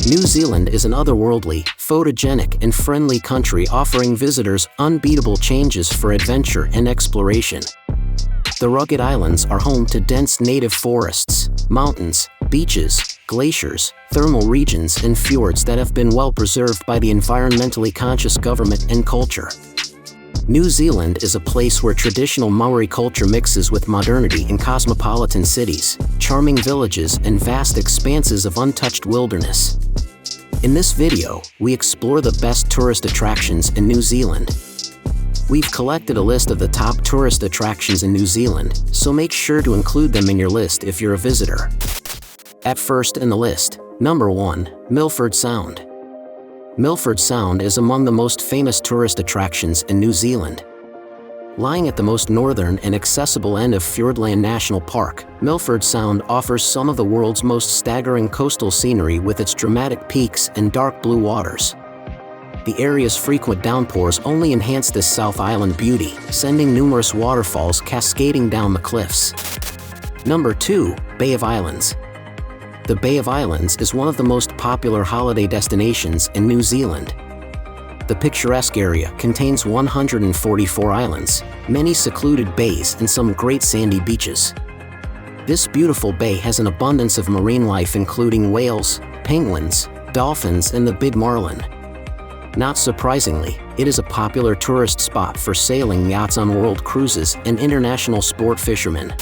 New Zealand is an otherworldly, photogenic, and friendly country offering visitors unbeatable changes for adventure and exploration. The rugged islands are home to dense native forests, mountains, beaches, glaciers, thermal regions, and fjords that have been well preserved by the environmentally conscious government and culture. New Zealand is a place where traditional Maori culture mixes with modernity in cosmopolitan cities, charming villages, and vast expanses of untouched wilderness. In this video, we explore the best tourist attractions in New Zealand. We've collected a list of the top tourist attractions in New Zealand, so make sure to include them in your list if you're a visitor. At first in the list, number 1, Milford Sound. Milford Sound is among the most famous tourist attractions in New Zealand. Lying at the most northern and accessible end of Fiordland National Park, Milford Sound offers some of the world's most staggering coastal scenery with its dramatic peaks and dark blue waters. The area's frequent downpours only enhance this South Island beauty, sending numerous waterfalls cascading down the cliffs. Number 2, Bay of Islands. The Bay of Islands is one of the most popular holiday destinations in New Zealand. The picturesque area contains 144 islands, many secluded bays, and some great sandy beaches. This beautiful bay has an abundance of marine life including whales, penguins, dolphins, and the big marlin. Not surprisingly, it is a popular tourist spot for sailing yachts on world cruises and international sport fishermen.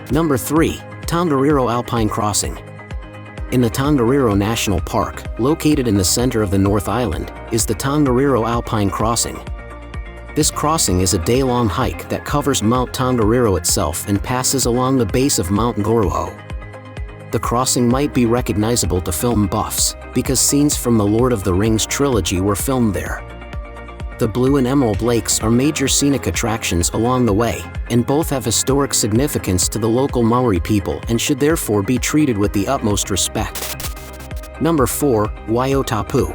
Number 3, Tongariro Alpine Crossing. In the Tongariro National Park, located in the center of the North Island, is the Tongariro Alpine Crossing. This crossing is a day-long hike that covers Mount Tongariro itself and passes along the base of Mount Ngauruhoe. The crossing might be recognizable to film buffs, because scenes from the Lord of the Rings trilogy were filmed there. The Blue and Emerald Lakes are major scenic attractions along the way, and both have historic significance to the local Maori people and should therefore be treated with the utmost respect. Number 4, Wai-o-tapu.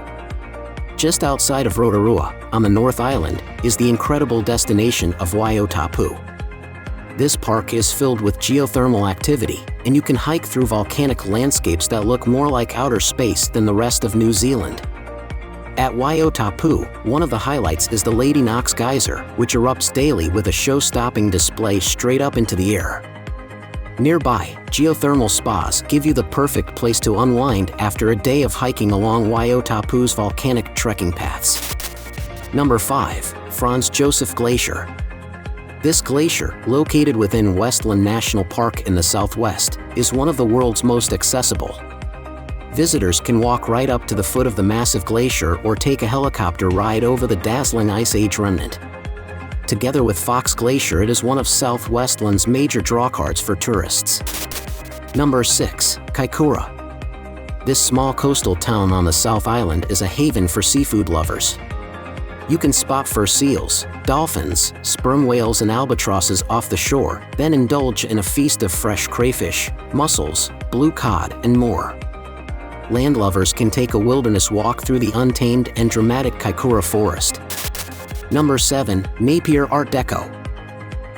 Just outside of Rotorua, on the North Island, is the incredible destination of Wai-o-tapu. This park is filled with geothermal activity, and you can hike through volcanic landscapes that look more like outer space than the rest of New Zealand. At Wai-o-tapu, one of the highlights is the Lady Knox Geyser, which erupts daily with a show-stopping display straight up into the air. Nearby, geothermal spas give you the perfect place to unwind after a day of hiking along Wai-o-tapu's volcanic trekking paths. Number 5, Franz Josef Glacier. This glacier, located within Westland National Park in the southwest, is one of the world's most accessible. Visitors can walk right up to the foot of the massive glacier or take a helicopter ride over the dazzling Ice Age remnant. Together with Fox Glacier, it is one of South Westland's major drawcards for tourists. Number 6, Kaikoura. This small coastal town on the South Island is a haven for seafood lovers. You can spot fur seals, dolphins, sperm whales, and albatrosses off the shore, then indulge in a feast of fresh crayfish, mussels, blue cod, and more. Landlubbers can take a wilderness walk through the untamed and dramatic Kaikoura forest. Number 7, Napier Art Deco.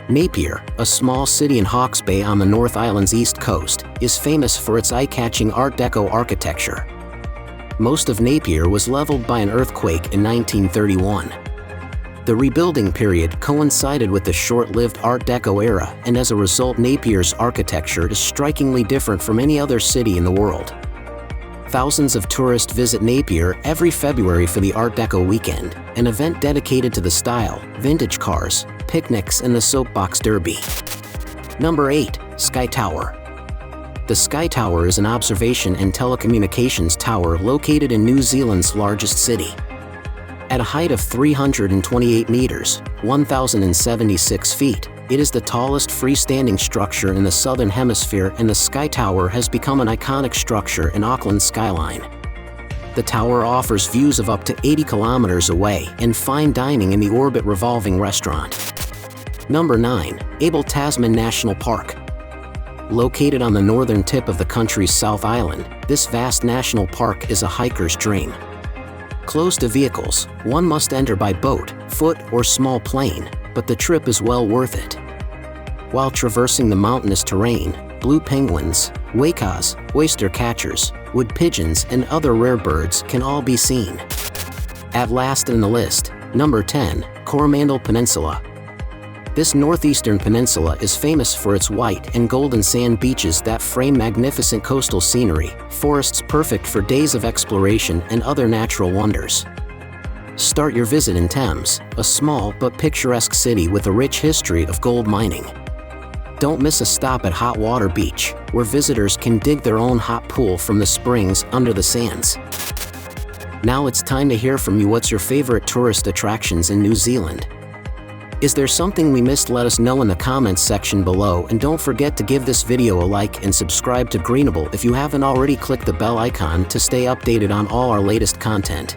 Napier, a small city in Hawke's Bay on the North Island's east coast, is famous for its eye-catching Art Deco architecture. Most of Napier was leveled by an earthquake in 1931. The rebuilding period coincided with the short-lived Art Deco era, and as a result, Napier's architecture is strikingly different from any other city in the world. Thousands of tourists visit Napier every February for the Art Deco weekend, an event dedicated to the style, vintage cars, picnics, and the soapbox derby. Number 8, Sky Tower. The Sky Tower is an observation and telecommunications tower located in New Zealand's largest city. At a height of 328 meters, 1,076 feet, it is the tallest freestanding structure in the Southern Hemisphere, and the Sky Tower has become an iconic structure in Auckland's skyline. The tower offers views of up to 80 kilometers away and fine dining in the Orbit revolving restaurant. Number 9, Abel Tasman National Park. Located on the northern tip of the country's South Island, this vast national park is a hiker's dream. Closed to vehicles, one must enter by boat, foot, or small plane, but the trip is well worth it. While traversing the mountainous terrain, blue penguins, Wakas, oyster catchers, wood pigeons and other rare birds can all be seen. At last in the list, number 10, Coromandel Peninsula. This northeastern peninsula is famous for its white and golden sand beaches that frame magnificent coastal scenery, forests perfect for days of exploration and other natural wonders. Start your visit in Thames, a small but picturesque city with a rich history of gold mining. Don't miss a stop at Hot Water Beach, where visitors can dig their own hot pool from the springs under the sands. Now it's time to hear from you. What's your favorite tourist attractions in New Zealand? Is there something we missed? Let us know in the comments section below, and don't forget to give this video a like and subscribe to Greenable if you haven't already. Click the bell icon to stay updated on all our latest content.